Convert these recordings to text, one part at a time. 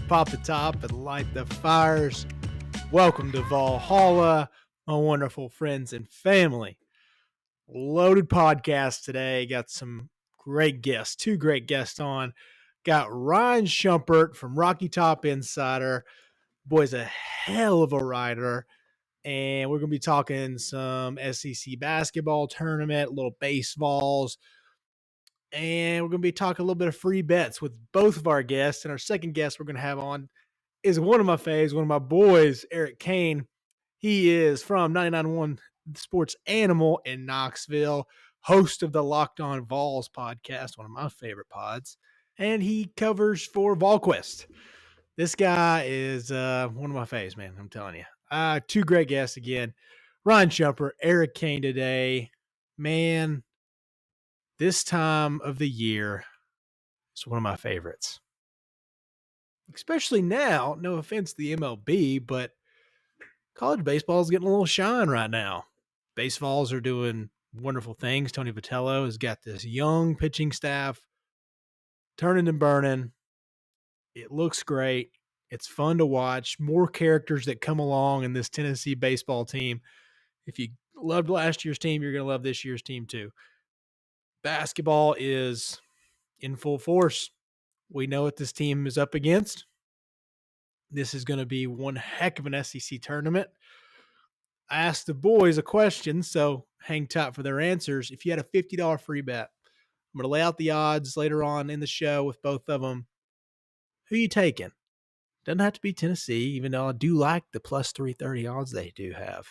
Pop the top and light the fires. Welcome to Valhalla, my wonderful friends and family. Loaded podcast today. Got some great guests, two great guests on. Got Ryan Schumpert from Rocky Top Insider. Boy's a hell of a writer. And we're going to be talking some SEC basketball tournament, little baseballs. And we're going to be talking a little bit of free bets with both of our guests. And our second guest we're going to have on is one of my faves, one of my boys, Eric Cain. He is from 99.1 Sports Animal in Knoxville, host of the LockedOn Vols podcast, one of my favorite pods. And he covers for VolQuest. This guy is one of my faves, man. I'm telling you. Two great guests again. Ryan Schumpert, Eric Cain today. Man, this time of the year is one of my favorites. Especially now, no offense to the MLB, but college baseball is getting a little shine right now. Baseballs are doing wonderful things. Tony Vitello has got this young pitching staff turning and burning. It looks great. It's fun to watch. More characters that come along in this Tennessee baseball team. If you loved last year's team, you're going to love this year's team too. Basketball is in full force. We know what this team is up against. This is going to be one heck of an SEC tournament. I asked the boys a question, so hang tight for their answers. If you had a $50 free bet, I'm going to lay out the odds later on in the show with both of them. Who you taking? Doesn't have to be Tennessee, even though I do like the plus 330 odds they do have.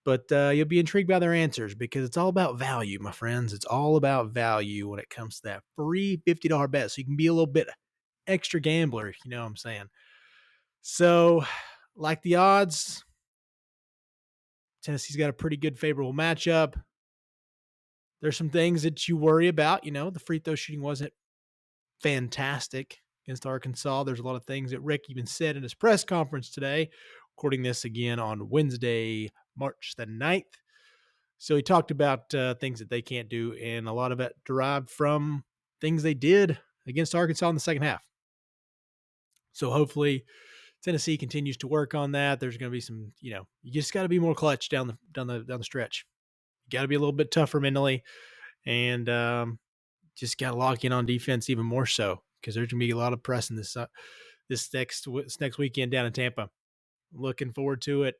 But you'll be intrigued by their answers because it's all about value, my friends. It's all about value when it comes to that free $50 bet. So you can be a little bit extra gambler, if you know what I'm saying. So, like the odds, Tennessee's got a pretty good favorable matchup. There's some things that you worry about. You know, the free throw shooting wasn't fantastic against Arkansas. There's a lot of things that Rick even said in his press conference today, recording this again on Wednesday, March the 9th. So he talked about things that they can't do, and a lot of it derived from things they did against Arkansas in the second half. So hopefully Tennessee continues to work on that. There's going to be some, you just got to be more clutch down the stretch. You got to be a little bit tougher mentally, and just got to lock in on defense even more so because there's going to be a lot of pressing this next weekend down in Tampa. Looking forward to it.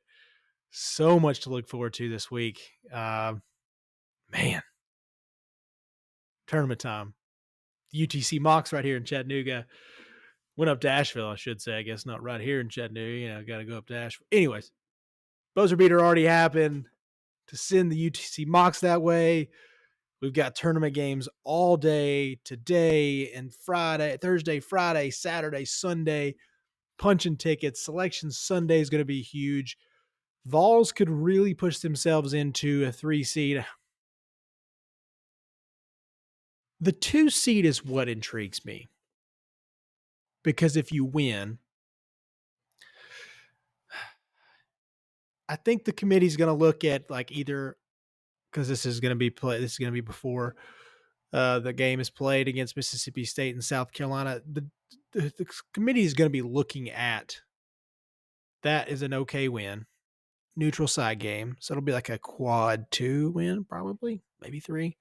So much to look forward to this week. Man, tournament time. The UTC Mocs right here in Chattanooga. Went up to Asheville, I should say. I guess not right here in Chattanooga. Got to go up to Asheville. Anyways, buzzer beater already happened to send the UTC Mocs that way. We've got tournament games all day today and Thursday, Friday, Saturday, Sunday. Punching tickets. Selection Sunday is going to be huge. Vols could really push themselves into a 3 seed. The 2 seed is what intrigues me. Because if you win, I think the committee's going to look at like either, because this is going to be before the game is played against Mississippi State and South Carolina. The committee is going to be looking at that as an okay win, neutral side game. So it'll be like a quad 2 win, probably, maybe 3,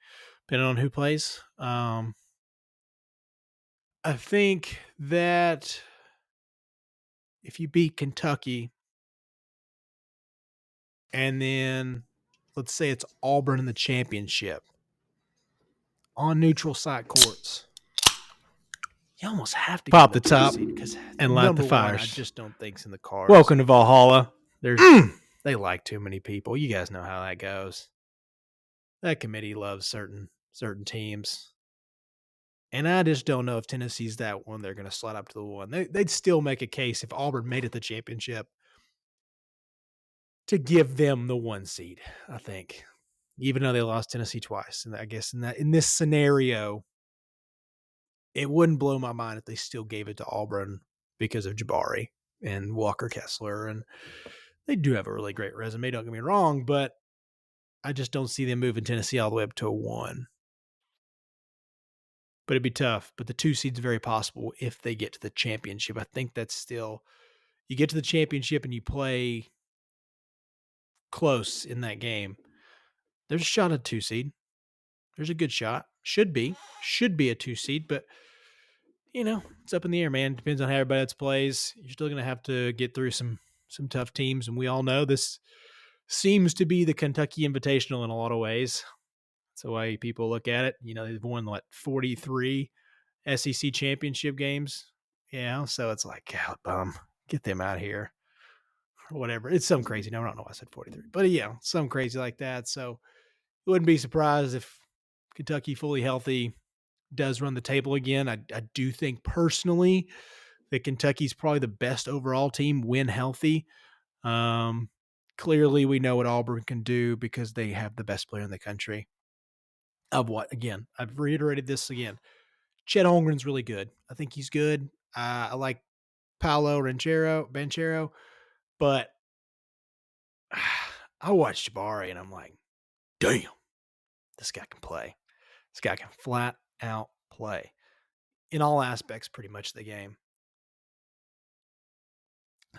depending on who plays. I think that if you beat Kentucky and then let's say it's Auburn in the championship on neutral site courts, you almost have to pop the top and light the fires. I just don't think's in the cards. Welcome to Valhalla. They like too many people. You guys know how that goes. That committee loves certain teams. And I just don't know if Tennessee's that one they're going to slide up to the one. They'd still make a case if Auburn made it the championship to give them the 1 seed, I think. Even though they lost Tennessee twice. And I guess in this scenario, it wouldn't blow my mind if they still gave it to Auburn because of Jabari and Walker Kessler. And they do have a really great resume, don't get me wrong, but I just don't see them moving Tennessee all the way up to a 1. but it'd be tough. But the 2 seed's very possible if they get to the championship. I think that's still you get to the championship and you play close in that game. There's a shot at 2 seed. There's a good shot. Should be a 2 seed, but it's up in the air, man. Depends on how everybody else plays. You're still going to have to get through some tough teams, and we all know this seems to be the Kentucky Invitational in a lot of ways. That's the way people look at it. They've won 43 SEC championship games. So it's like, God, bum, get them out of here or whatever. It's some crazy number. I don't know why I said 43, but some crazy like that. So wouldn't be surprised if Kentucky fully healthy does run the table again. I do think personally that Kentucky's probably the best overall team when healthy. Clearly we know what Auburn can do because they have the best player in the country. Again, I've reiterated this again. Chet Holmgren's really good. I think he's good. I like Paolo Banchero, but I watched Jabari and I'm like, damn, this guy can play. This guy can flat out play in all aspects pretty much of the game.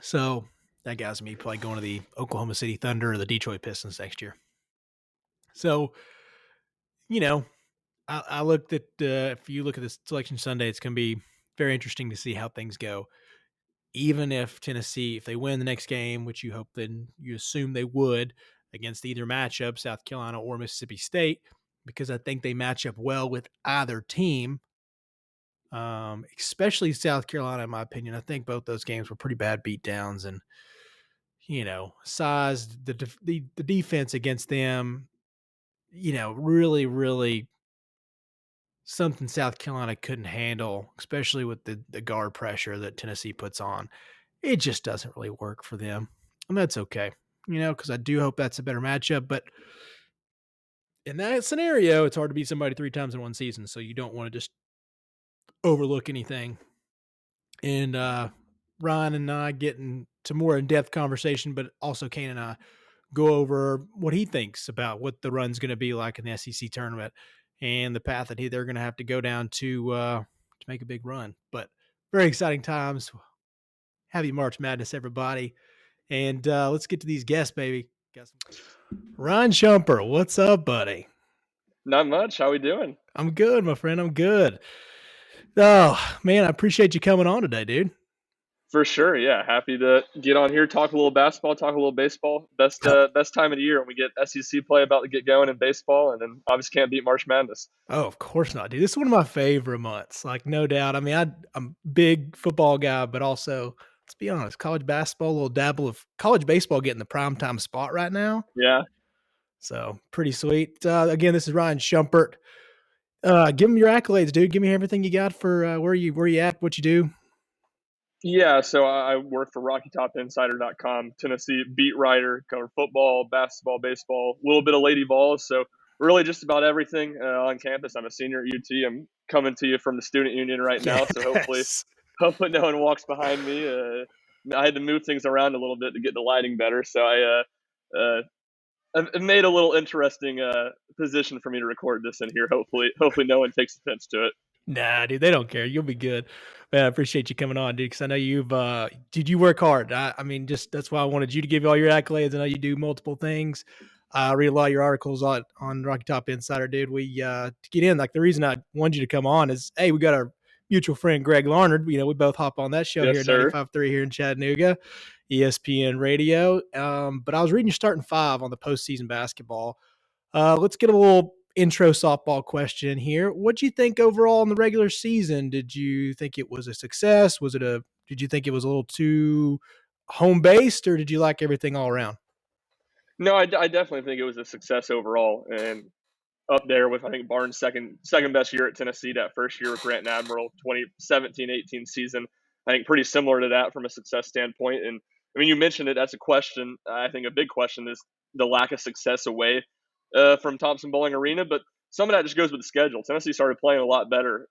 So that guy's me probably going to the Oklahoma City Thunder or the Detroit Pistons next year. So, I looked at if you look at this Selection Sunday, it's going to be very interesting to see how things go. Even if Tennessee, if they win the next game, which you hope then you assume they would against either matchup, South Carolina or Mississippi State, because I think they match up well with either team, especially South Carolina, in my opinion. I think both those games were pretty bad beatdowns, and size, the defense against them, really, really something South Carolina couldn't handle, especially with the guard pressure that Tennessee puts on. It just doesn't really work for them. And that's okay, because I do hope that's a better matchup. But in that scenario, it's hard to beat somebody 3 times in one season. So you don't want to just overlook anything. And Ryan and I get into more in-depth conversation, but also Cain and I go over what he thinks about what the run's going to be like in the SEC tournament and the path that they're going to have to go down to make a big run. But very exciting times. Happy March Madness, everybody. And let's get to these guests, baby. Ryan Schumpert, what's up, buddy? Not much. How we doing? I'm good, my friend. I'm good. Oh, man, I appreciate you coming on today, dude. For sure, yeah. Happy to get on here, talk a little basketball, talk a little baseball. Best time of the year when we get SEC play about to get going in baseball, and then obviously can't beat March Madness. Oh, of course not, dude. This is one of my favorite months, like no doubt. I mean, I'm a big football guy, but also, let's be honest, college basketball, a little dabble of college baseball getting the primetime spot right now. Yeah. So pretty sweet. Again, this is Ryan Schumpert. Give him your accolades, dude. Give me everything you got for where you at, what you do. Yeah, so I work for RockyTopInsider.com, Tennessee beat writer, cover football, basketball, baseball, a little bit of Lady Vols. So really just about everything on campus. I'm a senior at UT. I'm coming to you from the student union right now, so hopefully no one walks behind me. I had to move things around a little bit to get the lighting better, so I've made a little interesting position for me to record this in here. Hopefully no one takes offense to it. Nah, dude, they don't care. You'll be good. Man, I appreciate you coming on, dude, because I know you work hard. I mean, just that's why I wanted you to give you all your accolades. I know you do multiple things. I read a lot of your articles on Rocky Top Insider, dude. To get in, like the reason I wanted you to come on is, hey, we got our mutual friend Greg Larnard. We both hop on that show here at 95.3 here in Chattanooga, ESPN Radio. But I was reading your starting 5 on the postseason basketball. Let's get a little intro softball question here. What'd you think overall in the regular season? Did you think it was a success? Did you think it was a little too home based, or did you like everything all around? No, I definitely think it was a success overall, and up there with, I think, Barnes' second best year at Tennessee, that first year with Grant and Admiral, 2017-18 season. I think pretty similar to that from a success standpoint. And I mean, you mentioned it as a question. I think a big question is the lack of success away from Thompson Bowling Arena, but some of that just goes with the schedule. Tennessee started playing a lot better,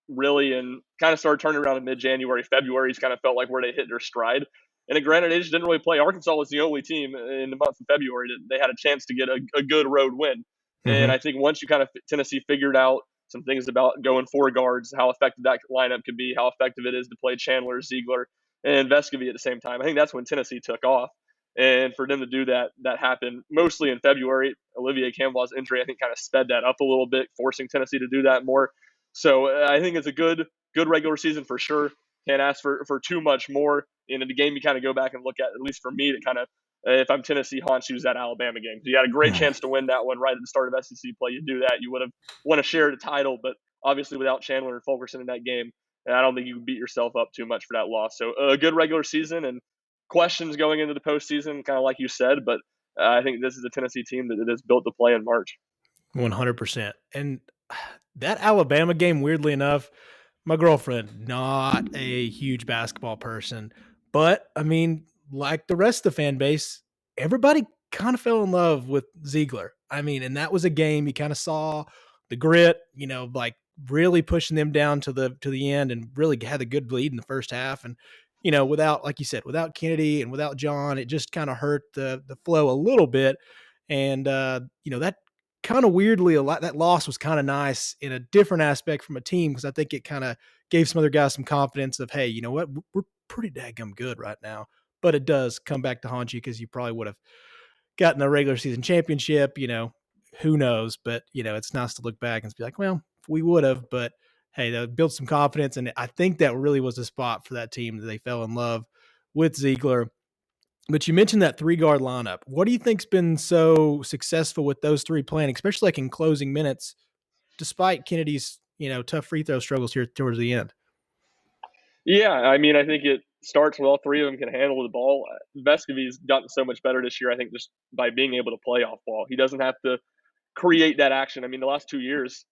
really, and kind of started turning around in mid-January, February. It's kind of felt like where they hit their stride. And granted, they just didn't really play. Arkansas was the only team in the month of February that they had a chance to get a good road win. Mm-hmm. And I think once you kind of Tennessee figured out some things about going four guards, how effective that lineup could be, how effective it is to play Chandler, Ziegler, and Vescovy at the same time. I think that's when Tennessee took off. And for them to do that, that happened mostly in February. Olivier Campbell's injury, I think, kind of sped that up a little bit, forcing Tennessee to do that more. So I think it's a good regular season for sure. Can't ask for too much more. In the game, you kind of go back and look at least for me, to kind of, if I'm Tennessee, haunts you that Alabama game. You had a great chance to win that one right at the start of SEC play. You do that, you would have won a share of the title, but obviously without Chandler and Fulkerson in that game, and I don't think you can beat yourself up too much for that loss. So a good regular season, and questions going into the postseason, kind of like you said, but I think this is a Tennessee team that is built to play in March. 100%. And that Alabama game, weirdly enough, my girlfriend, not a huge basketball person, but I mean, like the rest of the fan base, everybody kind of fell in love with Ziegler. I mean, and that was a game you kind of saw the grit, like really pushing them down to the end, and really had a good lead in the first half. And without, like you said, without Kennedy and without John, it just kind of hurt the flow a little bit. And that kind of weirdly, that loss was kind of nice in a different aspect from a team, because I think it kind of gave some other guys some confidence of, hey, you know what, we're pretty daggum good right now. But it does come back to haunt you, because you probably would have gotten a regular season championship, who knows? But, it's nice to look back and be like, well, we would have, but hey, that built some confidence. And I think that really was a spot for that team, that they fell in love with Ziegler. But you mentioned that 3-guard lineup. What do you think's been so successful with those three playing, especially like in closing minutes, despite Kennedy's, tough free throw struggles here towards the end? Yeah, I mean, I think it starts with all three of them can handle the ball. Vescovy's gotten so much better this year, I think, just by being able to play off ball. He doesn't have to create that action. I mean, the last 2 years,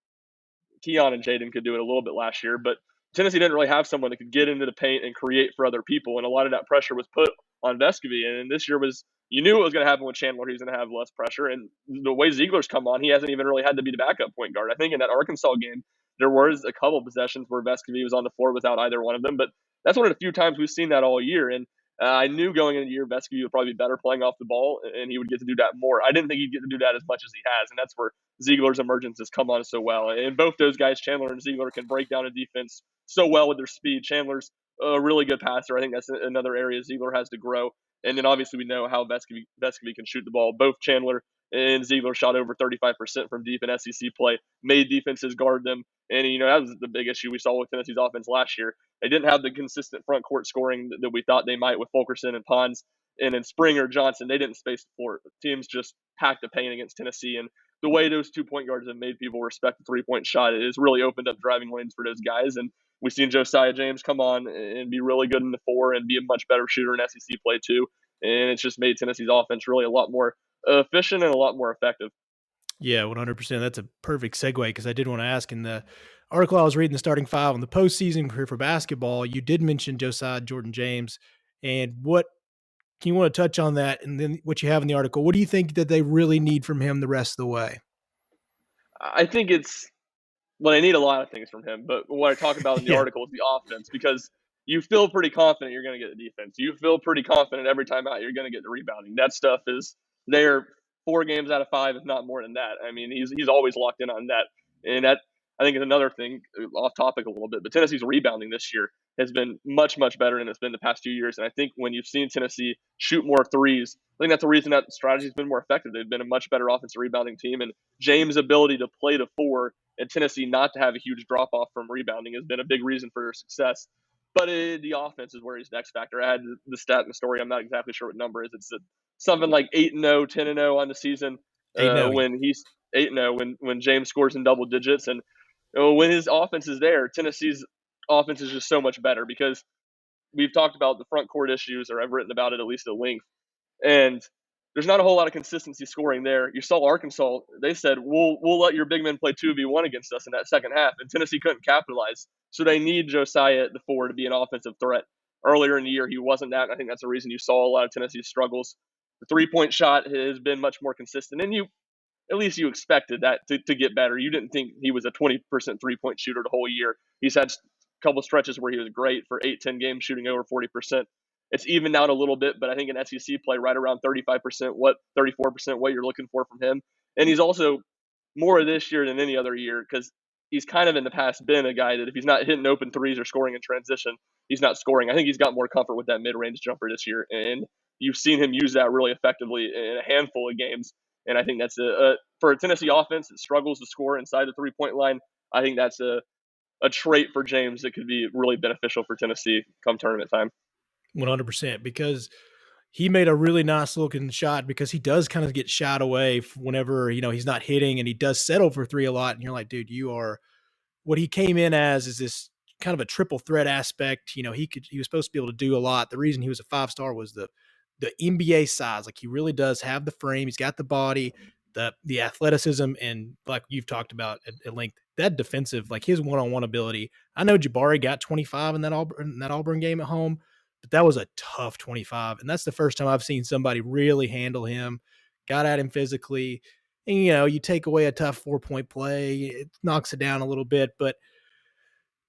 Keon and Jaden could do it a little bit last year, but Tennessee didn't really have someone that could get into the paint and create for other people, and a lot of that pressure was put on Vescovy. And this year was, you knew what was going to happen with Chandler. He was going to have less pressure, and the way Ziegler's come on, he hasn't even really had to be the backup point guard. I think in that Arkansas game, there was a couple possessions where Vescovy was on the floor without either one of them, but that's one of the few times we've seen that all year. And I knew going into the year, Vescovy would probably be better playing off the ball, and he would get to do that more. I didn't think he'd get to do that as much as he has, and that's where Ziegler's emergence has come on so well. And both those guys, Chandler and Ziegler, can break down a defense so well with their speed. Chandler's a really good passer. I think that's another area Ziegler has to grow. And then obviously we know how Vescovy can shoot the ball. Both Chandler and Ziegler shot over 35% from deep in SEC play, made defenses guard them. And, that was the big issue we saw with Tennessee's offense last year. They didn't have the consistent front court scoring that we thought they might with Fulkerson and Pons. And in Springer, Johnson, they didn't space the floor. Teams just packed the paint against Tennessee. And the way those 2-point guards have made people respect the 3-point shot, it has really opened up driving lanes for those guys. And we've seen Josiah James come on and be really good in the 4 and be a much better shooter in SEC play too. And it's just made Tennessee's offense really a lot more efficient and a lot more effective. Yeah, 100%. That's a perfect segue, because I did want to ask, in the article I was reading, the starting 5 on the postseason career for basketball, you did mention Josiah Jordan James. And what can you want to touch on that? And then what you have in the article, what do you think that they really need from him the rest of the way? I think they need a lot of things from him, but what I talk about in the article is the offense, because you feel pretty confident you're going to get the defense. You feel pretty confident every time out you're going to get the rebounding. That stuff is there 4 games out of 5, if not more than that. I mean, he's always locked in on that. And that, I think, is another thing, off topic a little bit, but Tennessee's rebounding this year has been much, much better than it's been the past few years. And I think when you've seen Tennessee shoot more threes, I think that's the reason that strategy has been more effective. They've been a much better offensive rebounding team, and James' ability to play the 4 and Tennessee not to have a huge drop off from rebounding has been a big reason for their success. But the offense is where he's the X factor. I had the stat in the story. I'm not exactly sure what number it is. It's something like 8-0, 10-0 on the season when he's 8-0 when James scores in double digits. And when his offense is there, Tennessee's offense is just so much better, because we've talked about the front court issues, or I've written about it at least at length. And there's not a whole lot of consistency scoring there. You saw Arkansas, they said, we'll let your big men play 2v1 against us in that second half, and Tennessee couldn't capitalize. So they need Josiah at the 4 to be an offensive threat. Earlier in the year, he wasn't that, and I think that's the reason you saw a lot of Tennessee's struggles. The 3-point shot has been much more consistent, and at least you expected that to get better. You didn't think he was a 20% 3-point shooter the whole year. He's had a couple stretches where he was great for 8-10 games, shooting over 40%. It's evened out a little bit, but I think in SEC play, right around 35%, 34%, what you're looking for from him. And he's also more this year than any other year, because he's kind of in the past been a guy that if he's not hitting open threes or scoring in transition, he's not scoring. I think he's got more comfort with that mid-range jumper this year, and you've seen him use that really effectively in a handful of games. And I think that's for a Tennessee offense that struggles to score inside the three-point line. I think that's a trait for James that could be really beneficial for Tennessee come tournament time. 100%, because he made a really nice looking shot, because he does kind of get shot away whenever, he's not hitting, and he does settle for three a lot. And you're like, dude, what he came in as is this kind of a triple threat aspect. He was supposed to be able to do a lot. The reason he was a 5-star was the NBA size. Like, he really does have the frame. He's got the body, the athleticism, and like you've talked about at length, that defensive, like his one-on-one ability. I know Jabari got 25 in that Auburn game at home, but that was a tough 25. And that's the first time I've seen somebody really handle him, got at him physically. And, you take away a tough 4-point play, it knocks it down a little bit. But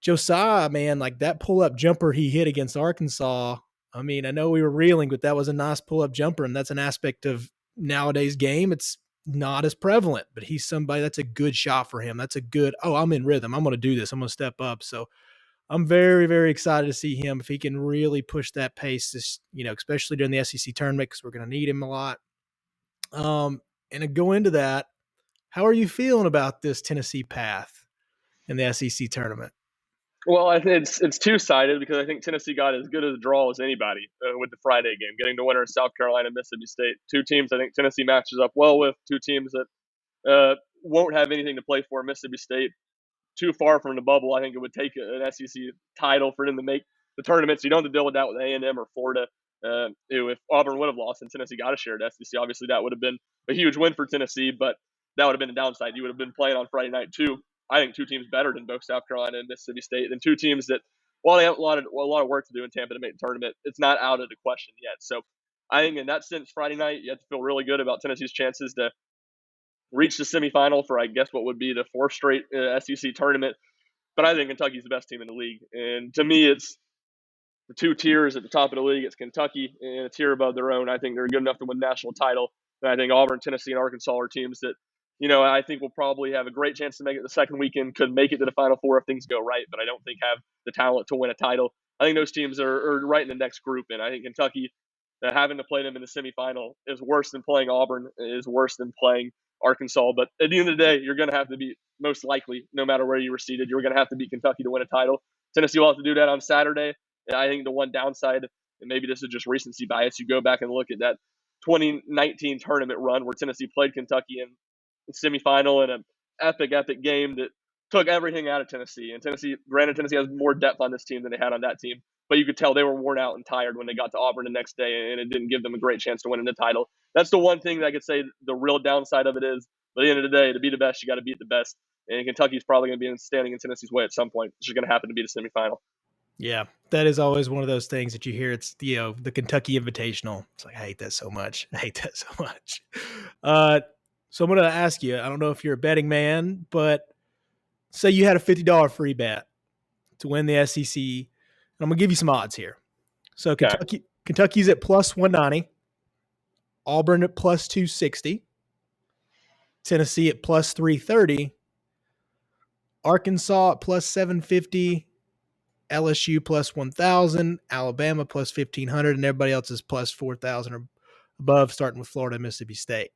Josiah, man, like that pull-up jumper he hit against Arkansas, I mean, I know we were reeling, but that was a nice pull-up jumper, and that's an aspect of nowadays game. It's not as prevalent, but he's somebody that's a good shot for him. That's a good, I'm in rhythm. I'm going to do this. I'm going to step up. So I'm very, very excited to see him if he can really push that pace, especially during the SEC tournament, because we're going to need him a lot. And to go into that, how are you feeling about this Tennessee path in the SEC tournament? Well, I think it's two-sided, because I think Tennessee got as good a draw as anybody with the Friday game, getting the winner of South Carolina and Mississippi State. Two teams I think Tennessee matches up well with, two teams that won't have anything to play for. Mississippi State, too far from the bubble. I think it would take an SEC title for them to make the tournament, so you don't have to deal with that with A&M or Florida. If Auburn would have lost and Tennessee got a share at SEC, obviously that would have been a huge win for Tennessee, but that would have been a downside. You would have been playing on Friday night too. I think two teams better than both South Carolina and Mississippi State, and two teams that, while they have a lot of work to do in Tampa to make the tournament, it's not out of the question yet. So I think in that sense, Friday night, you have to feel really good about Tennessee's chances to reach the semifinal for, I guess, what would be the fourth straight SEC tournament. But I think Kentucky's the best team in the league. And to me, it's the two tiers at the top of the league. It's Kentucky and a tier above their own. I think they're good enough to win the national title. And I think Auburn, Tennessee, and Arkansas are teams that, I think will probably have a great chance to make it the second weekend, could make it to the Final Four if things go right, but I don't think have the talent to win a title. I think those teams are right in the next group. And I think Kentucky, having to play them in the semifinal is worse than playing Auburn, is worse than playing Arkansas. But at the end of the day, you're going to have to beat, most likely, no matter where you were seated, you're going to have to beat Kentucky to win a title. Tennessee will have to do that on Saturday. And I think the one downside, and maybe this is just recency bias, you go back and look at that 2019 tournament run where Tennessee played Kentucky in the semifinal in an epic game that took everything out of Tennessee. And granted, Tennessee has more depth on this team than they had on that team, but you could tell they were worn out and tired when they got to Auburn the next day, and it didn't give them a great chance to win the title. That's the one thing that I could say the real downside of it is, but at the end of the day, to be the best, you got to beat the best. And Kentucky's probably going to be standing in Tennessee's way at some point. It's just going to happen to be the semifinal. Yeah, that is always one of those things that you hear. It's the Kentucky Invitational. It's like, I hate that so much. So I'm going to ask you, I don't know if you're a betting man, but say you had a $50 free bet to win the SEC. And I'm going to give you some odds here. So Kentucky's at plus 190, Auburn at plus 260, Tennessee at plus 330, Arkansas at plus 750, LSU plus 1,000, Alabama plus 1,500, and everybody else is plus 4,000 or above, starting with Florida and Mississippi State.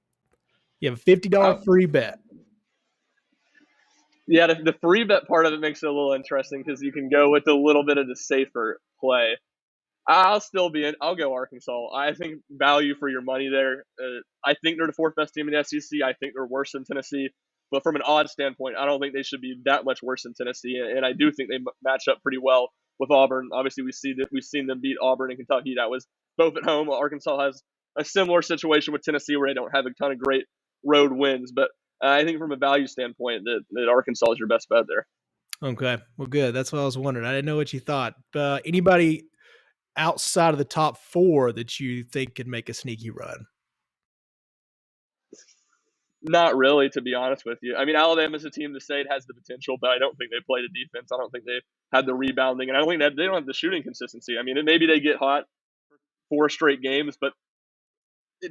You have a $50 free bet. Yeah, the free bet part of it makes it a little interesting because you can go with a little bit of the safer play. I'll go Arkansas. I think value for your money there. I think they're the fourth best team in the SEC. I think they're worse than Tennessee. But from an odds standpoint, I don't think they should be that much worse than Tennessee. And I do think they match up pretty well with Auburn. Obviously, we've seen them beat Auburn and Kentucky. That was both at home. Arkansas has a similar situation with Tennessee where they don't have a ton of great road wins. But I think from a value standpoint that Arkansas is your best bet there. Okay, well, good. That's what I was wondering. I didn't know what you thought. Anybody outside of the top four that you think could make a sneaky run? Not really, to be honest with you. I mean, Alabama's a team to say it has the potential, but I don't think they play the defense. I don't think they've had the rebounding, and I don't think that they don't have the shooting consistency. I mean, maybe they get hot for 4 straight games, but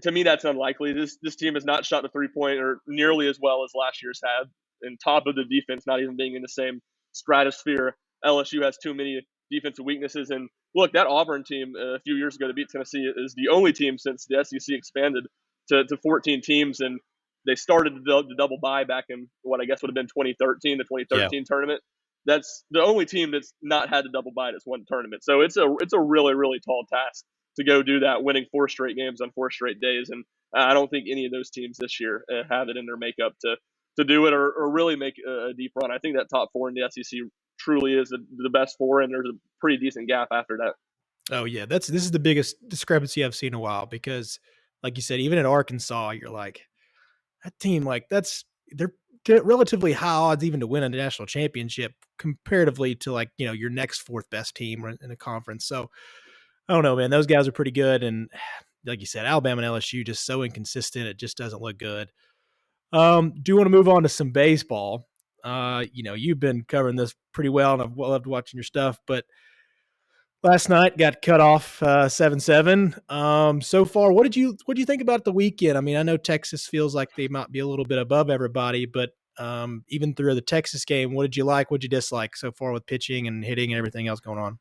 to me, that's unlikely. This team has not shot the 3-point or nearly as well as last year's have. and top of the defense not even being in the same stratosphere. LSU has too many defensive weaknesses. And look, that Auburn team a few years ago to beat Tennessee is the only team since the SEC expanded to 14 teams. And they started the double bye back in what I guess would have been 2013, the 2013 tournament. That's the only team that's not had the double bye that's won the tournament. So it's a really, really tall task to go do that, winning 4 straight games on 4 straight days. And I don't think any of those teams this year have it in their makeup to do it or really make a deep run. I think that top 4 in the SEC truly is the best 4, and there's a pretty decent gap after that. Oh yeah, this is the biggest discrepancy I've seen in a while because, like you said, even at Arkansas, you're like that team, like they're relatively high odds even to win a national championship comparatively to like your next 4th best team in a conference. So I don't know, man. Those guys are pretty good, and like you said, Alabama and LSU just so inconsistent. It just doesn't look good. Do you want to move on to some baseball? You've been covering this pretty well, and I've loved watching your stuff, but last night got cut off 7-7. So far, what did you think about the weekend? I mean, I know Texas feels like they might be a little bit above everybody, but even through the Texas game, what did you like? What did you dislike so far with pitching and hitting and everything else going on?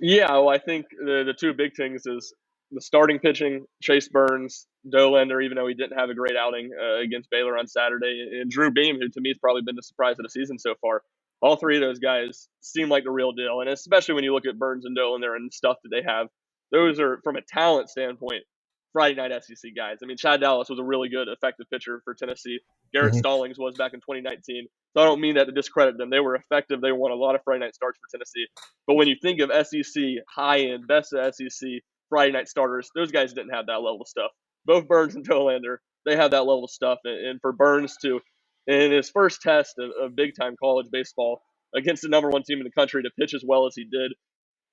Yeah, well, I think the 2 big things is the starting pitching, Chase Burns, Dollander, even though he didn't have a great outing against Baylor on Saturday, and Drew Beam, who to me has probably been the surprise of the season so far. All 3 of those guys seem like the real deal, and especially when you look at Burns and Dollander and stuff that they have, those are, from a talent standpoint, Friday night SEC guys. I mean, Chad Dallas was a really good, effective pitcher for Tennessee. Garrett Stallings was back in 2019. So I don't mean that to discredit them. They were effective. They won a lot of Friday night starts for Tennessee. But when you think of SEC, high-end, best of SEC Friday night starters, those guys didn't have that level of stuff. Both Burns and Dollander, they have that level of stuff. And for Burns to, in his first test of big-time college baseball against the number 1 team in the country, to pitch as well as he did,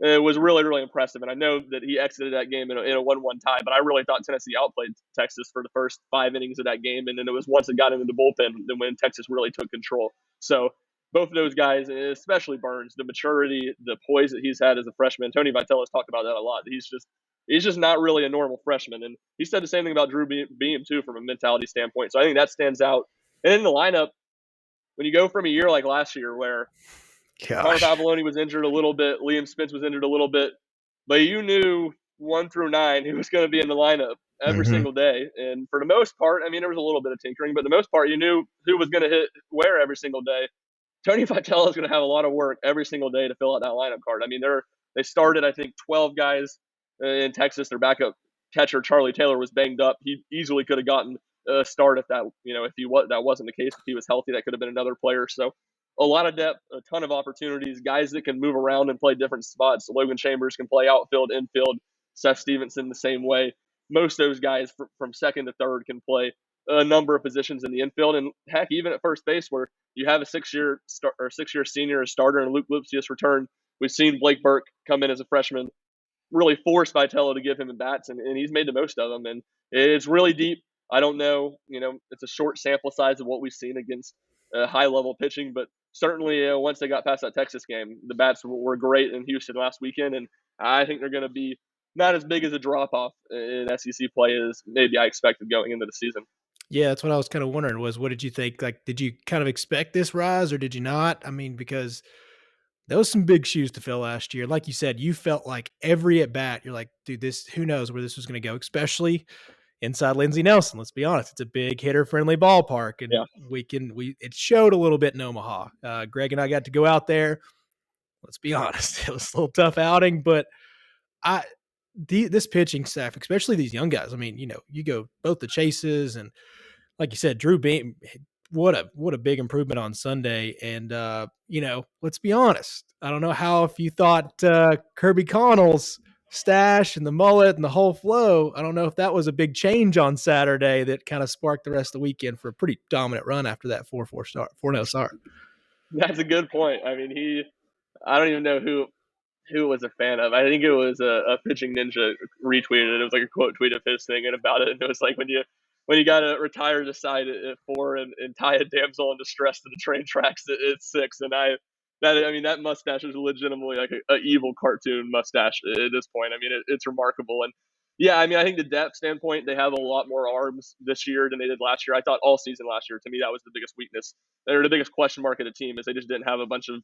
it was really, really impressive. And I know that he exited that game in a 1-1 tie, but I really thought Tennessee outplayed Texas for the first 5 innings of that game. And then it was once it got into the bullpen then when Texas really took control. So both of those guys, especially Burns, the maturity, the poise that he's had as a freshman. Tony Vitello's talked about that a lot. He's just not really a normal freshman. And he said the same thing about Drew Beam, too, from a mentality standpoint. So I think that stands out. And in the lineup, when you go from a year like last year where Connor Pavoloni was injured a little bit, Liam Spence was injured a little bit, but you knew 1 through 9 who was going to be in the lineup every single day. And for the most part, I mean, there was a little bit of tinkering, but the most part, you knew who was going to hit where every single day. Tony Vitello is going to have a lot of work every single day to fill out that lineup card. I mean, they started, I think, 12 guys in Texas. Their backup catcher, Charlie Taylor, was banged up. He easily could have gotten a start if that wasn't the case. If he was healthy, that could have been another player. So a lot of depth, a ton of opportunities, guys that can move around and play different spots. Logan Chambers can play outfield, infield. Seth Stevenson the same way. Most of those guys from second to third can play a number of positions in the infield, and heck, even at first base, where you have a 6-year senior, a starter, and Luke Loops just returned. We've seen Blake Burke come in as a freshman, really forced Vitello to give him bats, and he's made the most of them. And it's really deep. I don't know, it's a short sample size of what we've seen against high-level pitching, but certainly once they got past that Texas game, the bats were great in Houston last weekend, and I think they're going to be not as big as a drop-off in SEC play as maybe I expected going into the season. Yeah, that's what I was kind of wondering was what did you think? Like, did you kind of expect this rise or did you not? I mean, because there was some big shoes to fill last year. Like you said, you felt like every at bat, you're like, dude, who knows where this was going to go, especially inside Lindsey Nelson. Let's be honest. It's a big hitter friendly ballpark. And it showed a little bit in Omaha. Greg and I got to go out there. Let's be honest. It was a little tough outing, but this pitching staff, especially these young guys, I mean, you go both the Chases and like you said, Drew Beam, what a big improvement on Sunday. And, let's be honest. I don't know if you thought Kirby Connell's stash and the mullet and the whole flow, I don't know if that was a big change on Saturday that kind of sparked the rest of the weekend for a pretty dominant run after that 4-0 start. That's a good point. I mean, I don't even know who it was a fan of. I think it was a pitching ninja retweeted it. It was like a quote tweet of his thing and about it. And it was like when you got to retire the side at 4 and tie a damsel in distress to the train tracks at 6. And that mustache is legitimately like a evil cartoon mustache at this point. I mean, it's remarkable. And Yeah, I mean, I think the depth standpoint, they have a lot more arms this year than they did last year. I thought all season last year, to me, that was the biggest weakness. They were the biggest question mark of the team is they just didn't have a bunch of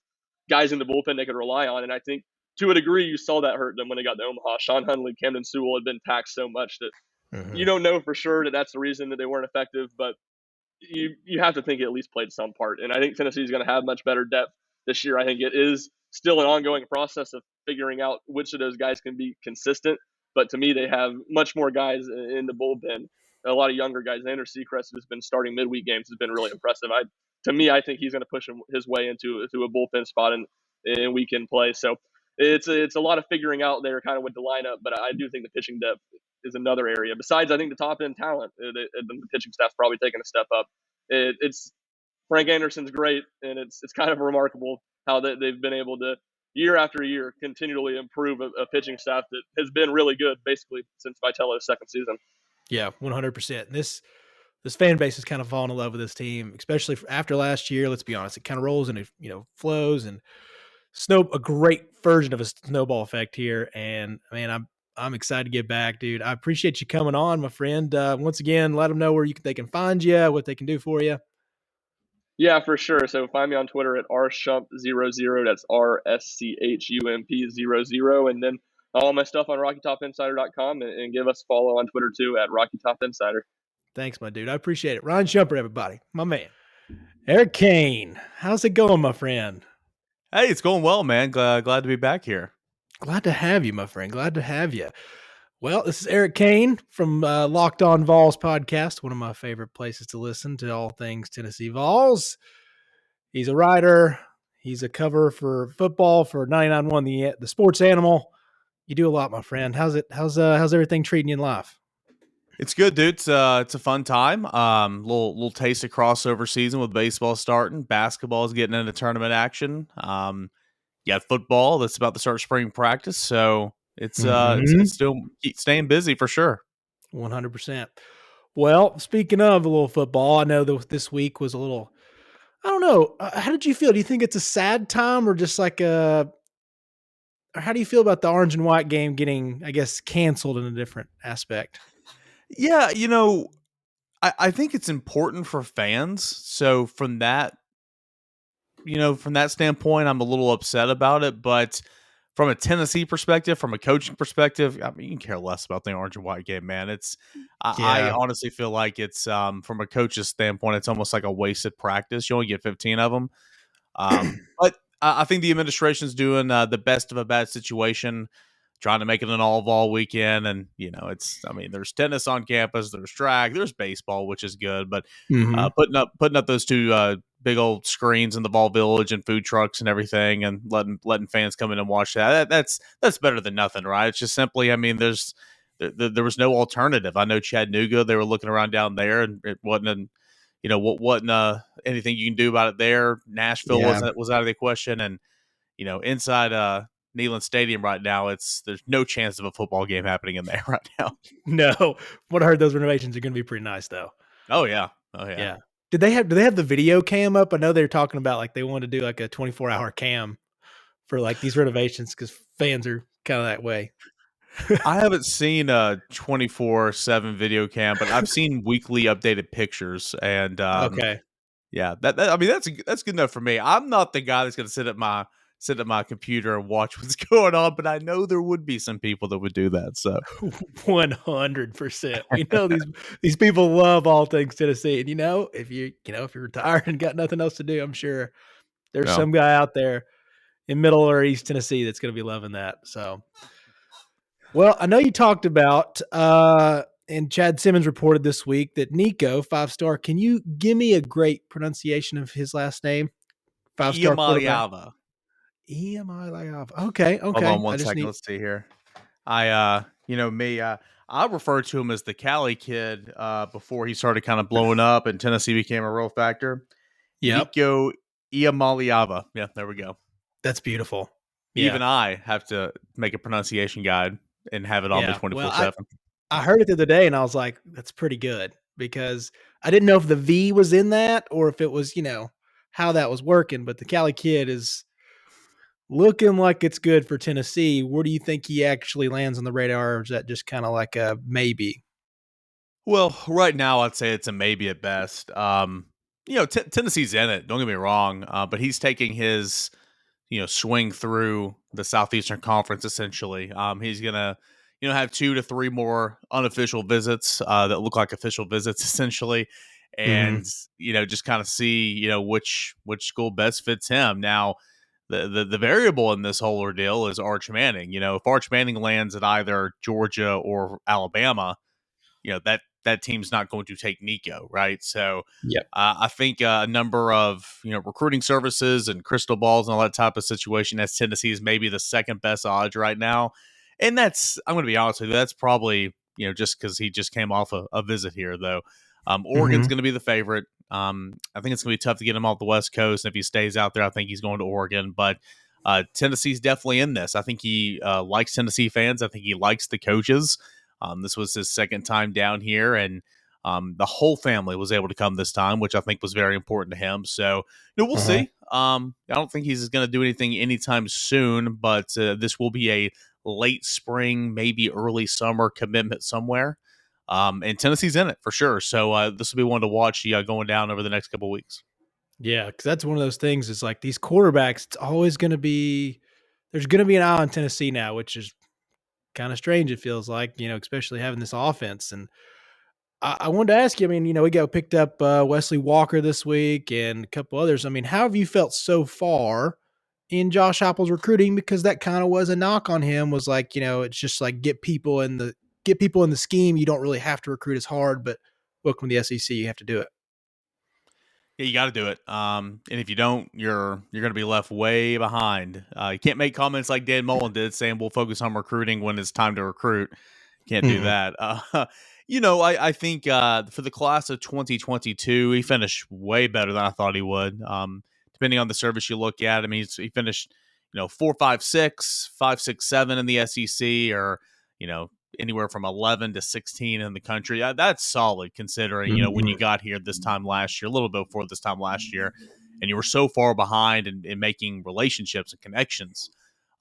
guys in the bullpen they could rely on. And I think to a degree, you saw that hurt them when they got to Omaha. Sean Hunley, Camden Sewell had been taxed so much that you Mm-hmm. don't know for sure that that's the reason that they weren't effective, but you have to think it at least played some part. And I think Tennessee is going to have much better depth this year. I think it is still an ongoing process of figuring out which of those guys can be consistent. But to me, they have much more guys in the bullpen. A lot of younger guys. Xander Seacrest has been starting midweek games has been really impressive. To me, I think he's going to push his way into a bullpen spot in weekend play. So it's a lot of figuring out there, kind of with the lineup. But I do think the pitching depth is another area. Besides, I think the top end talent, the pitching staff's probably taking a step up. It's Frank Anderson's great, and it's kind of remarkable how they've been able to year after year continually improve a pitching staff that has been really good basically since Vitello's second season. Yeah, 100%. This fan base has kind of fallen in love with this team, especially after last year. Let's be honest, it kind of rolls into flows and a great version of a snowball effect here. And man, I'm excited to get back, dude. I appreciate you coming on, my friend. Once again, let them know where they can find you, what they can do for you. Yeah, for sure. So find me on Twitter at rschump00. That's RSCHUMP00. And then all my stuff on RockyTopInsider.com and give us a follow on Twitter too at RockyTopInsider. Thanks, my dude. I appreciate it. Ryan Schumpert, everybody. My man. Eric Cain. How's it going, my friend? Hey, it's going well, man. Glad to be back here. Glad to have you, my friend. Glad to have you. Well, this is Eric Cain from LockedOn Vols podcast, one of my favorite places to listen to all things Tennessee Vols. He's a writer. He's a cover for football for 99.1 the Sports Animal. You do a lot, my friend. How's everything treating you in life? It's good, dude. It's a fun time. Little taste of crossover season with baseball starting. Basketball is getting into tournament action. You got football that's about to start spring practice. So it's still staying busy for sure. 100%. Well, speaking of a little football, I know that this week was a little, I don't know. How did you feel? Do you think it's a sad time or just like or how do you feel about the orange and white game getting, I guess, canceled in a different aspect? Yeah, I think it's important for fans. So from that standpoint, I'm a little upset about it. But from a Tennessee perspective, from a coaching perspective, I mean, you can care less about the orange and white game, man. I honestly feel like it's from a coach's standpoint, it's almost like a wasted practice. You only get 15 of them. But I think the administration's doing the best of a bad situation, trying to make it an all-vol weekend. And, there's tennis on campus, there's track, there's baseball, which is good. But putting up those two big old screens in the Vol Village and food trucks and everything and letting fans come in and watch that's better than nothing, right? It's just simply, there was no alternative. I know Chattanooga, they were looking around down there and it wasn't anything you can do about it there. Nashville was out of the question. And, inside Neyland Stadium right now, there's no chance of a football game happening in there right now. No. What I heard, those renovations are going to be pretty nice, though. Oh, yeah. Yeah. Do they have the video cam up? I know they were talking about like they wanted to do like a 24-hour cam for like these renovations because fans are kind of that way. I haven't seen a 24/7 video cam, but I've seen weekly updated pictures. And okay, yeah, that's good enough for me. I'm not the guy that's going to sit at my computer and watch what's going on, but I know there would be some people that would do that. So 100%. We know these people love all things Tennessee, and if you're retired and got nothing else to do, I'm sure there's some guy out there in Middle or East Tennessee that's going to be loving that. So, well, I know you talked about and Chad Simmons reported this week that Nico, 5-star. Can you give me a great pronunciation of his last name? 5-star Iamaleava. Iamaleava. Okay. Hold on one second. Let's see here. I referred to him as the Cali kid before he started kind of blowing up and Tennessee became a real factor. Yep. Nico Iamaleava. Yeah, there we go. That's beautiful. Yeah. Even I have to make a pronunciation guide and have it on me 24/7. Well, I heard it the other day and I was like, that's pretty good because I didn't know if the V was in that or if it was, how that was working. But the Cali kid is looking like it's good for Tennessee. Where do you think he actually lands on the radar, or is that just kind of like a maybe? Well, right now I'd say it's a maybe at best. Tennessee's in it. Don't get me wrong, but he's taking his swing through the Southeastern Conference essentially. He's gonna have 2 to 3 more unofficial visits that look like official visits essentially, Mm-hmm. and just kind of see which school best fits him. Now, the variable in this whole ordeal is Arch Manning. If Arch Manning lands at either Georgia or Alabama, that team's not going to take Nico, right? So Yep. I think a number of recruiting services and crystal balls and all that type of situation as Tennessee is maybe the second best odds right now, and that's, I'm going to be honest with you, that's probably just because he just came off a visit here though. Oregon's Mm-hmm. going to be the favorite. I think it's going to be tough to get him off the West Coast. And if he stays out there, I think he's going to Oregon. But Tennessee's definitely in this. I think he likes Tennessee fans. I think he likes the coaches. This was his second time down here, and the whole family was able to come this time, which I think was very important to him. So, we'll Uh-huh. see. I don't think he's going to do anything anytime soon, but this will be a late spring, maybe early summer commitment somewhere. And Tennessee's in it for sure. So this will be one to watch going down over the next couple of weeks. Yeah, because that's one of those things. Is like these quarterbacks. It's always going to be. There's going to be an eye on Tennessee now, which is kind of strange. It feels like, especially having this offense. And I wanted to ask you. I mean, we got picked up Wesley Walker this week and a couple others. I mean, how have you felt so far in Josh Heupel's recruiting? Because that kind of was a knock on him. Was like, it's just like get people in the scheme. You don't really have to recruit as hard, but welcome to the SEC. You have to do it. Yeah, you got to do it. And if you don't, you're going to be left way behind. You can't make comments like Dan Mullen did, saying we'll focus on recruiting when it's time to recruit. Can't do Mm-hmm. that. I think for the class of 2022, he finished way better than I thought he would. Depending on the service you look at, I mean, he finished 4, 5, 6, 5, 6, 7 in the SEC, or you know anywhere from 11 to 16 in the country. That's solid considering when you Mm-hmm. got here this time last year, a little bit before this time last year, and you were so far behind in making relationships and connections.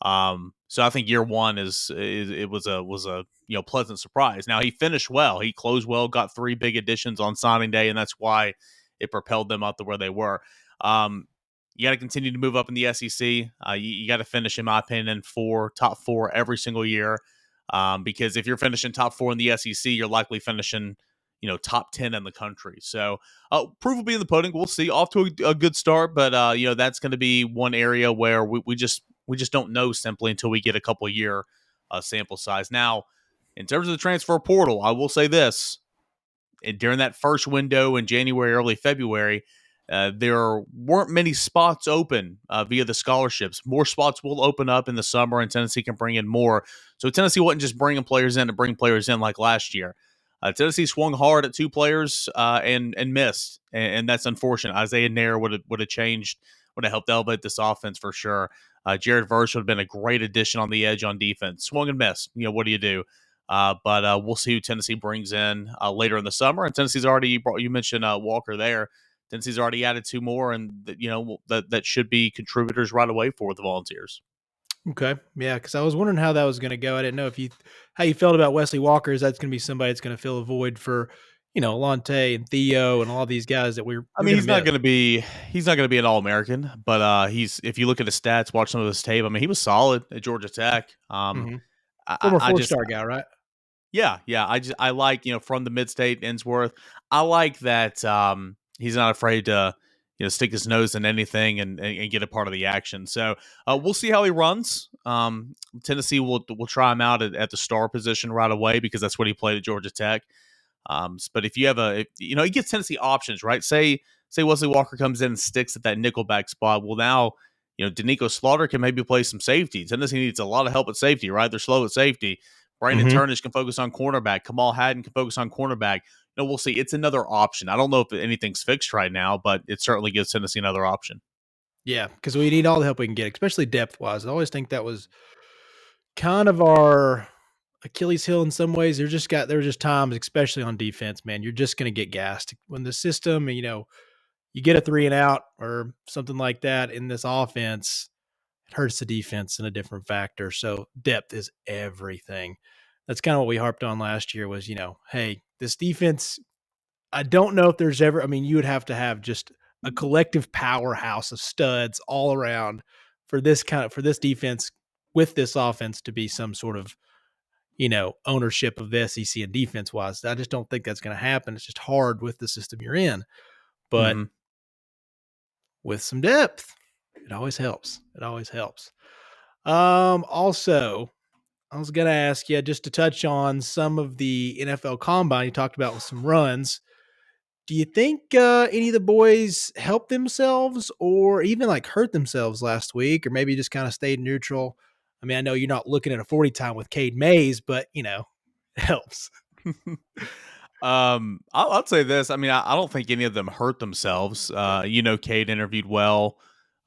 So I think year one is it was a pleasant surprise. Now he finished well, he closed well, got 3 big additions on signing day, and that's why it propelled them up to where they were. Um, you got to continue to move up in the SEC. You got to finish, in my opinion, in top four every single year. Because if you're finishing top 4 in the SEC, you're likely finishing top 10 in the country. So proof will be in the pudding. We'll see. Off to a good start, but that's going to be one area where we just don't know simply until we get a couple year sample size. Now, in terms of the transfer portal, I will say this: during that first window in January, early February, there weren't many spots open via the scholarships. More spots will open up in the summer, and Tennessee can bring in more. So Tennessee wasn't just bringing players in to bring players in like last year. Tennessee swung hard at 2 players and missed, and that's unfortunate. Isaiah Nair would have changed, would have helped elevate this offense for sure. Jared Verse would have been a great addition on the edge on defense. Swung and missed. What do you do? But we'll see who Tennessee brings in later in the summer. And Tennessee's already brought, you mentioned Walker there. Tennessee's already added 2 more, and that should be contributors right away for the Volunteers. Okay. Yeah, because I was wondering how that was going to go. I didn't know how you felt about Wesley Walker. Is that's going to be somebody that's going to fill a void for, Alante and Theo and all these guys that we're I we're mean, going to miss. he's not going to be an All American, but he's, if you look at his stats, watch some of his tape. I mean, he was solid at Georgia Tech. Mm-hmm. I, I Former I just four-star guy, right? Yeah. I like, from the mid-state Innsworth. I like that he's not afraid to stick his nose in anything and get a part of the action. So we'll see how he runs. Tennessee will try him out at the star position right away because that's what he played at Georgia Tech. But if you have he gets Tennessee options, right? Say Wesley Walker comes in and sticks at that nickelback spot. Well, now Danico Slaughter can maybe play some safety. Tennessee needs a lot of help at safety, right? They're slow at safety. Brandon Mm-hmm. Turnage can focus on cornerback. Kamal Haddon can focus on cornerback. We'll see. It's another option. I don't know if anything's fixed right now, but it certainly gives Tennessee another option. Yeah, because we need all the help we can get, especially depth-wise. I always think that was kind of our Achilles heel in some ways. There were just times, especially on defense, man, you're just going to get gassed when the system, you get a 3 and out or something like that in this offense. it hurts the defense in a different factor. So depth is everything. That's kind of what we harped on last year was, hey, this defense, I don't know if there's ever, you would have to have just a collective powerhouse of studs all around for this defense with this offense to be some sort of, ownership of the SEC and defense wise. I just don't think that's going to happen. It's just hard with the system you're in, but with some depth, it always helps. It always helps. Also, I was going to ask you just to touch on some of the NFL Combine you talked about with some runs. Do you think any of the boys helped themselves or even like hurt themselves last week, or maybe just kind of stayed neutral? I know you're not looking at a 40 time with Cade Mays, but it helps. I'll say this. I don't think any of them hurt themselves. Cade interviewed well.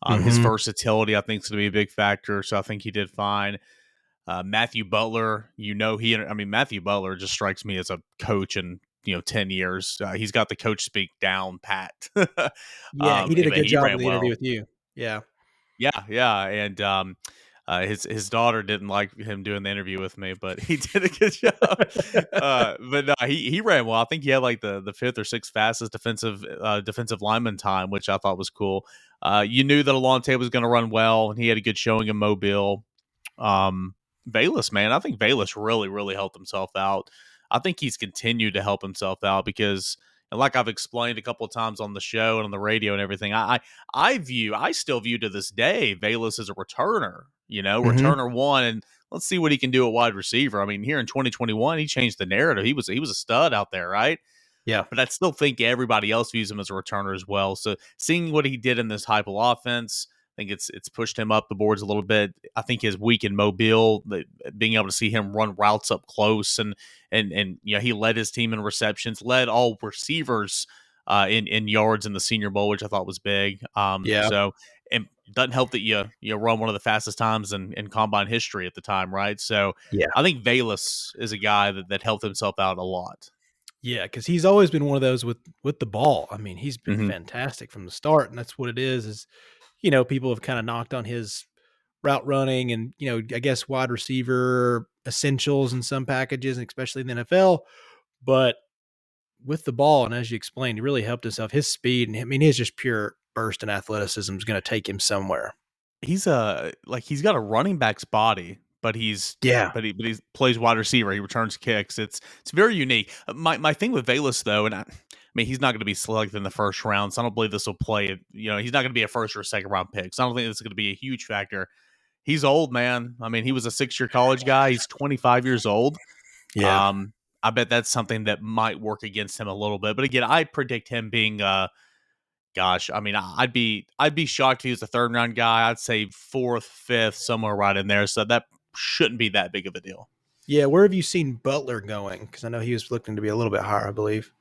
His versatility, I think, is going to be a big factor. So I think he did fine. Matthew Butler, Matthew Butler just strikes me as a coach in 10 years. He's got the coach speak down pat. Yeah, he did a good job ran in the interview with you. Yeah. Yeah. And his daughter didn't like him doing the interview with me, but he did a good job. But no, he ran well. I think he had like the fifth or sixth fastest defensive lineman time, which I thought was cool. You knew that Alontae was going to run well, and he had a good showing in Mobile. Bayless, man, I think Bayless really, really helped himself out. I think he's continued to help himself out because, and like I've explained a couple of times on the show and on the radio and everything, I still view to this day Bayless as a returner, returner one, and let's see what he can do at wide receiver. Here in 2021, he changed the narrative. He was a stud out there, right? Yeah. But I still think everybody else views him as a returner as well. So seeing what he did in this Heupel offense, I think it's pushed him up the boards a little bit. I think his week in Mobile, being able to see him run routes up close, and he led his team in receptions, led all receivers in yards in the Senior Bowl, which I thought was big. So it doesn't help that you run one of the fastest times in combine history at the time, right? So yeah, I think Bayless is a guy that helped himself out a lot. Yeah, because he's always been one of those with the ball. He's been fantastic from the start, and that's what it is people have kind of knocked on his route running and, I guess wide receiver essentials in some packages, and especially in the NFL. But with the ball, and as you explained, he really helped himself. His speed, and his just pure burst and athleticism is going to take him somewhere. He's got a running back's body, but he plays wide receiver. He returns kicks. It's very unique. My thing with Bayless though, and he's not going to be selected in the first round, so I don't believe this will play. He's not going to be a first or a second round pick. So I don't think this is going to be a huge factor. He's old, man. He was a 6-year college guy. He's 25 years old. Yeah. I bet that's something that might work against him a little bit. But again, I predict him being I'd be shocked if he was a third round guy. I'd say fourth, fifth, somewhere right in there. So that shouldn't be that big of a deal. Yeah, where have you seen Butler going? Because I know he was looking to be a little bit higher, I believe.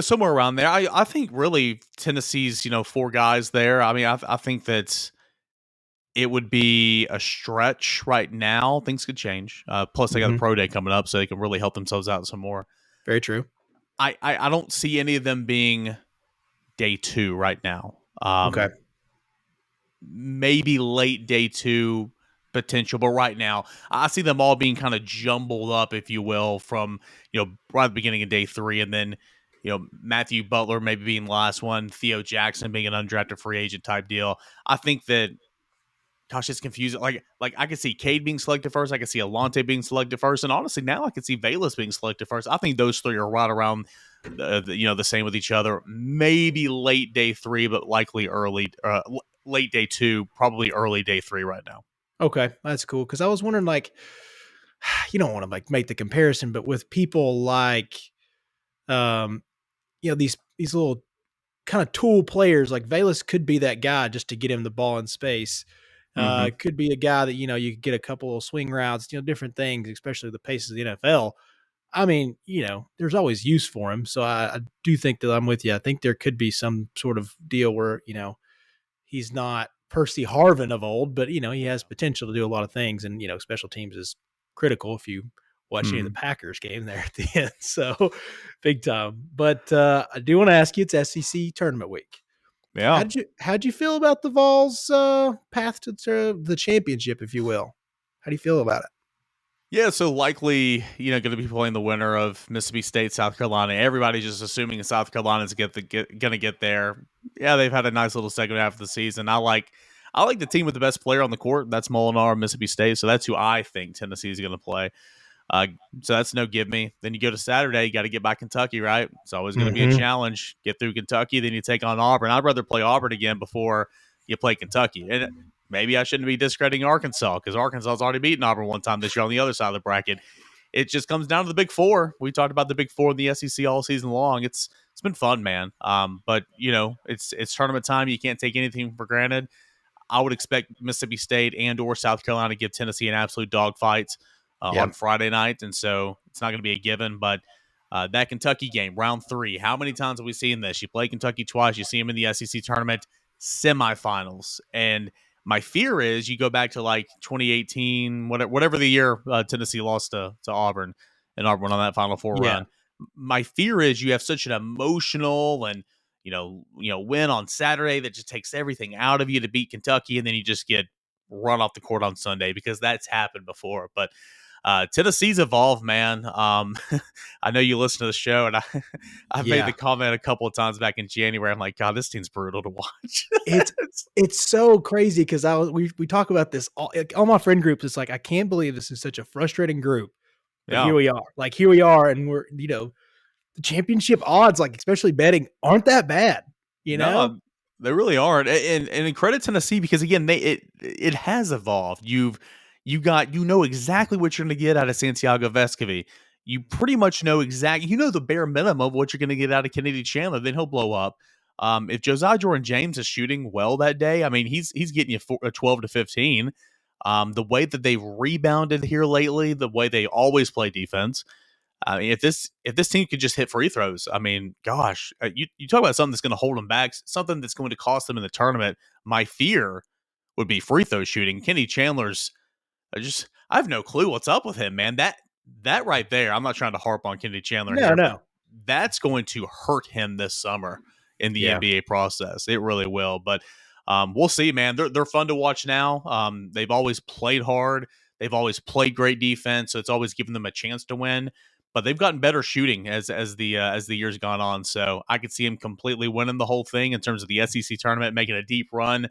Somewhere around there. I think really Tennessee's, 4 guys there. I think that it would be a stretch right now. Things could change. Plus, they got the pro day coming up, so they can really help themselves out some more. Very true. I don't see any of them being day 2 right now. Okay. Maybe late day 2 potential, but right now I see them all being kind of jumbled up, if you will, from right at the beginning of day 3, and then Matthew Butler maybe being the last one, Theo Jackson being an undrafted free agent type deal. I think that, gosh, it's confusing. Like I could see Cade being selected first, I could see Alontae being selected first, and honestly now I could see Bayless being selected first. I think those 3 are right around the same with each other. Maybe late day 3, but likely late day 2, probably early day 3 right now. Okay, that's cool. Because I was wondering, you don't want to make the comparison, but with people like, these little kind of tool players, like Bayless could be that guy just to get him the ball in space. Could be a guy that you could get a couple of swing routes, different things, especially the pace of the NFL. There's always use for him. So I do think that I'm with you. I think there could be some sort of deal where, he's not Percy Harvin of old, but, he has potential to do a lot of things. And, special teams is critical if you watch any of the Packers game there at the end. So big time. But I do want to ask you, it's SEC tournament week. Yeah. How'd you feel about the Vols' path to the championship, if you will? How do you feel about it? Yeah, so likely, going to be playing the winner of Mississippi State, South Carolina. Everybody's just assuming South Carolina's going to get there. Yeah, they've had a nice little second half of the season. I like the team with the best player on the court. That's Molinar, Mississippi State. So that's who I think Tennessee is going to play. Uh, so that's no give me. Then you go to Saturday, you got to get by Kentucky, right? It's always going to be a challenge. Get through Kentucky, then you take on Auburn. I'd rather play Auburn again before you play Kentucky. And maybe I shouldn't be discrediting Arkansas because Arkansas's already beaten Auburn one time this year on the other side of the bracket. It just comes down to the Big Four. We talked about the Big Four in the SEC all season long. It's been fun, man. But it's tournament time. You can't take anything for granted. I would expect Mississippi State and or South Carolina to give Tennessee an absolute dogfight on Friday night, and so it's not going to be a given. But that Kentucky game, round 3, how many times have we seen this? You play Kentucky twice, you see them in the SEC tournament semifinals, and my fear is you go back to like 2018, whatever the year Tennessee lost to Auburn, and Auburn on that Final Four run. My fear is you have such an emotional and win on Saturday that just takes everything out of you to beat Kentucky, and then you just get run off the court on Sunday because that's happened before. But Tennessee's evolved, man. I know you listen to the show, and I've made the comment a couple of times back in January. I'm like, God, this team's brutal to watch. It's so crazy because we talk about this all my friend groups. It's like, I can't believe this is such a frustrating group. But here we are, and we're the championship odds, like especially betting, aren't that bad. No, they really aren't. And credit Tennessee because again, it has evolved. You know exactly what you're going to get out of Santiago Vescovi. You pretty much know the bare minimum of what you're going to get out of Kennedy Chandler. Then he'll blow up. If Josiah Jordan James is shooting well that day, I mean, he's getting you 12 to 15. The way that they've rebounded here lately, the way they always play defense. I mean, if this team could just hit free throws, I mean, gosh, you talk about something that's going to hold them back, something that's going to cost them in the tournament. My fear would be free throw shooting. Kenny Chandler's I have no clue what's up with him, man. That right there, I'm not trying to harp on Kenny Chandler here. No. That's going to hurt him this summer in the NBA process. It really will. But we'll see, man. They're fun to watch now. They've always played hard. They've always played great defense, so it's always given them a chance to win. But they've gotten better shooting as the years gone on. So I could see him completely winning the whole thing in terms of the SEC tournament, making a deep run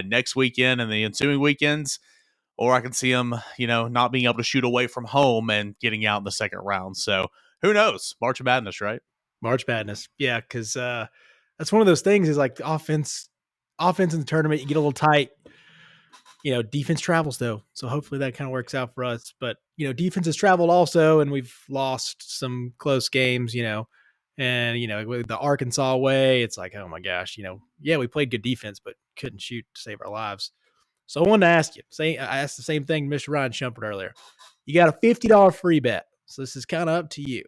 next weekend and the ensuing weekends. Or I can see him, not being able to shoot away from home and getting out in the second round. So who knows? March Madness, right? March Madness. Yeah, because that's one of those things is like the offense in the tournament, you get a little tight. Defense travels though. So hopefully that kind of works out for us. But, defense has traveled also, and we've lost some close games, and, with the Arkansas way, it's like, oh my gosh, we played good defense, but couldn't shoot to save our lives. So I wanted to ask you, I asked the same thing to Mr. Ryan Schumpert earlier. You got a $50 free bet. So this is kind of up to you.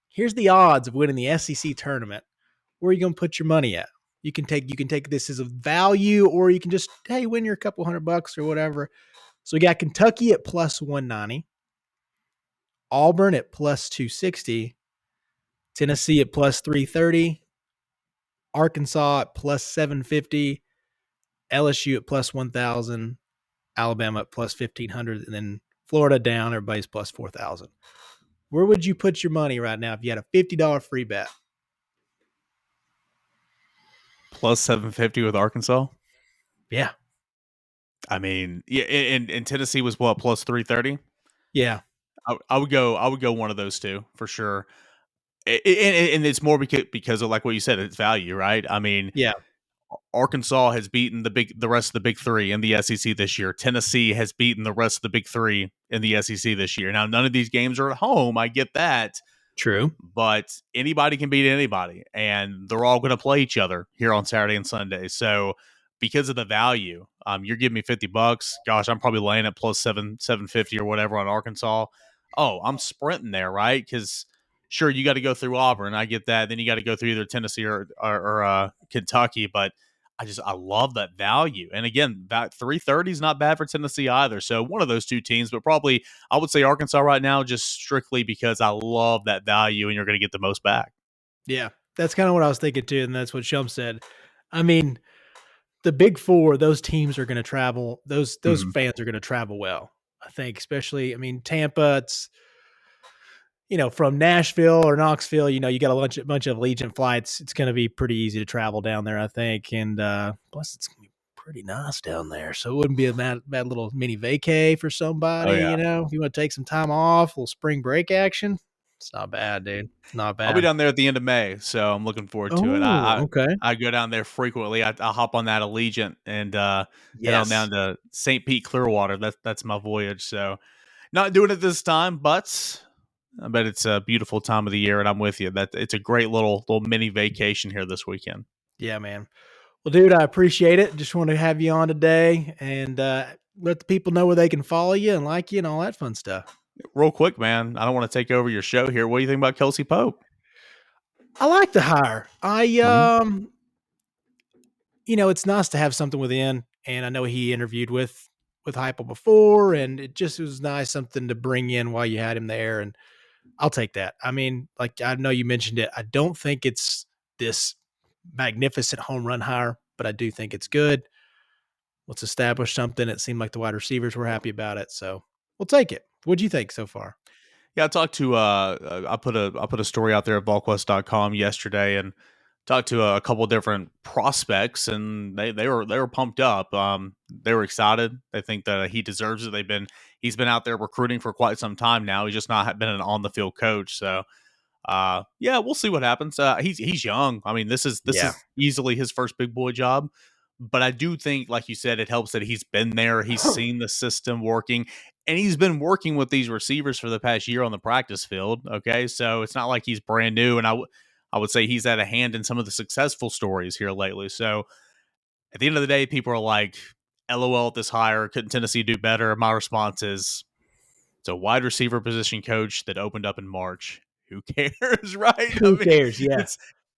Here's the odds of winning the SEC tournament. Where are you going to put your money at? You can take this as a value, or you can just, win your couple $100 or whatever. So we got Kentucky at plus 190, Auburn at plus 260, Tennessee at plus 330, Arkansas at plus 750, LSU at plus 1,000, Alabama at plus 1,500, and then Florida down. Everybody's plus 4,000. Where would you put your money right now if you had a $50 free bet? Plus 750 with Arkansas. Yeah. I mean, yeah, and Tennessee was what, plus 330? Yeah. I would go one of those two for sure. And it's more because of like what you said, it's value, right? I mean, yeah. Arkansas has beaten the rest of the big three in the SEC this year. Tennessee has beaten the rest of the big three in the SEC this year. Now, none of these games are at home. I get that. True. But anybody can beat anybody, and they're all going to play each other here on Saturday and Sunday. So because of the value, you're giving me $50. Gosh, I'm probably laying at plus 750 or whatever on Arkansas. Oh, I'm sprinting there, right? Because sure, you got to go through Auburn. I get that. Then you got to go through either Tennessee or Kentucky. But I love that value. And again, that 330 is not bad for Tennessee either. So one of those two teams, but probably I would say Arkansas right now, just strictly because I love that value and you're going to get the most back. Yeah, that's kind of what I was thinking too. And that's what Shump said. I mean, the big four, those teams are going to travel. Those fans are going to travel well, I think, especially, I mean, Tampa, it's, from Nashville or Knoxville, you got a bunch of Allegiant flights. It's going to be pretty easy to travel down there, I think. And plus, it's going to be pretty nice down there. So it wouldn't be a bad little mini vacay for somebody, Oh, yeah. if you want to take some time off, a little spring break action. It's not bad, dude. Not bad. I'll be down there at the end of May, so I'm looking forward to it. Oh, okay. I go down there frequently. I hop on that Allegiant and head on down Yes. to St. Pete Clearwater. That's my voyage. So not doing it this time, but I bet it's a beautiful time of the year, and I'm with you. That it's a great little mini vacation here this weekend. Yeah, man. Well, dude, I appreciate it. Just want to have you on today and let the people know where they can follow you and like you and all that fun stuff. Real quick, man, I don't want to take over your show here. What do you think about Kelsey Pope? I like the hire. It's nice to have something within, and I know he interviewed with Heupel before, and it just was nice something to bring in while you had him there, and I'll take that. I mean, like I know you mentioned it. I don't think it's this magnificent home run hire, but I do think it's good. Let's establish something. It seemed like the wide receivers were happy about it, so we'll take it. What do you think so far? Yeah, I talked to I put a story out there at VolQuest.com yesterday and talked to a couple different prospects, and they were pumped up. They were excited. They think that he deserves it. He's been out there recruiting for quite some time now. He's just not been an on the field coach. So yeah, we'll see what happens. He's young. I mean, this is easily his first big boy job. But I do think, like you said, it helps that he's been there. He's seen the system working, and he's been working with these receivers for the past year on the practice field. Okay, so it's not like he's brand new. And I would say he's had a hand in some of the successful stories here lately. So at the end of the day, people are like, LOL at this hire. Couldn't Tennessee do better? My response is, it's a wide receiver position coach that opened up in March. Who cares, right? Who cares? Yeah.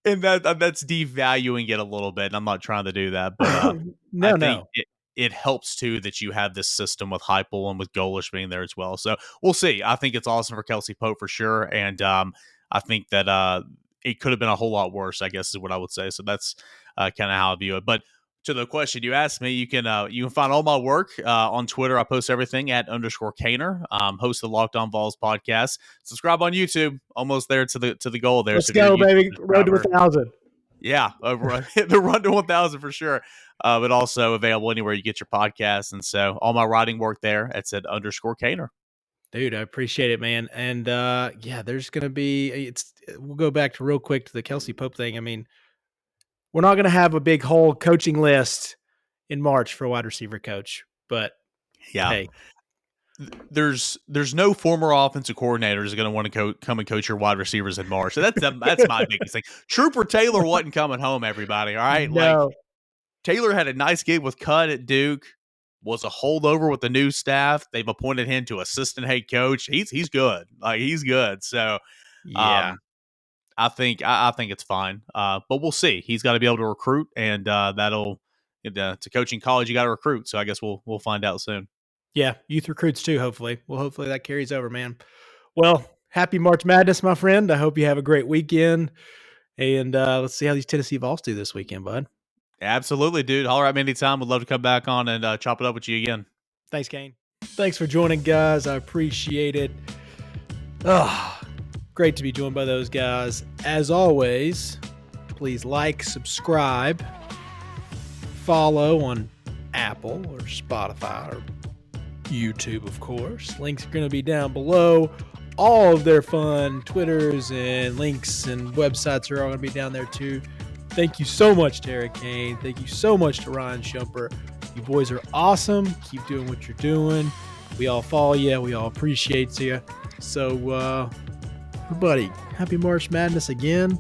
And that's devaluing it a little bit. And I'm not trying to do that, but I think it helps too that you have this system with Heupel and with Golish being there as well. So we'll see. I think it's awesome for Kelsey Pope for sure, and I think that it could have been a whole lot worse, I guess is what I would say. So that's kind of how I view it. But to the question you asked me, you can find all my work on Twitter. I post everything at _Cainer. Host the LockedOn Vols podcast. Subscribe on YouTube. Almost there to the goal there. Let's go, baby. Road to 1,000. Yeah, hit the run to 1,000 for sure. But also available anywhere you get your podcasts. And so all my writing work there. It's at _Cainer. Dude, I appreciate it, man. And there's gonna be we'll go back to real quick to the Kelsey Pope thing. I mean, we're not going to have a big whole coaching list in March for a wide receiver coach, but yeah, hey, there's no former offensive coordinator is going to want to come and coach your wide receivers in March. So that's my biggest thing. Trooper Taylor wasn't coming home, everybody. All right. No. Like Taylor had a nice gig with Cut at Duke, was a holdover with the new staff. They've appointed him to assistant head coach. He's good. Like he's good. So yeah. I think it's fine, but we'll see. He's got to be able to recruit, and that'll to coaching college. You got to recruit, so I guess we'll find out soon. Yeah, youth recruits too. Hopefully that carries over, man. Well, happy March Madness, my friend. I hope you have a great weekend, and let's see how these Tennessee Vols do this weekend, bud. Absolutely, dude. Holler at me anytime. Would love to come back on and chop it up with you again. Thanks, Cain. Thanks for joining, guys. I appreciate it. Great to be joined by those guys. As always, please like, subscribe, follow on Apple or Spotify or YouTube, of course. Links are going to be down below. All of their fun Twitters and links and websites are all going to be down there too. Thank you so much, Terry Cain. Thank you so much to Ryan Schumpert. You boys are awesome. Keep doing what you're doing. We all follow you. We all appreciate you. So, everybody, happy March Madness again.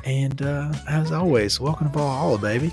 And as always, welcome to Valhalla, baby.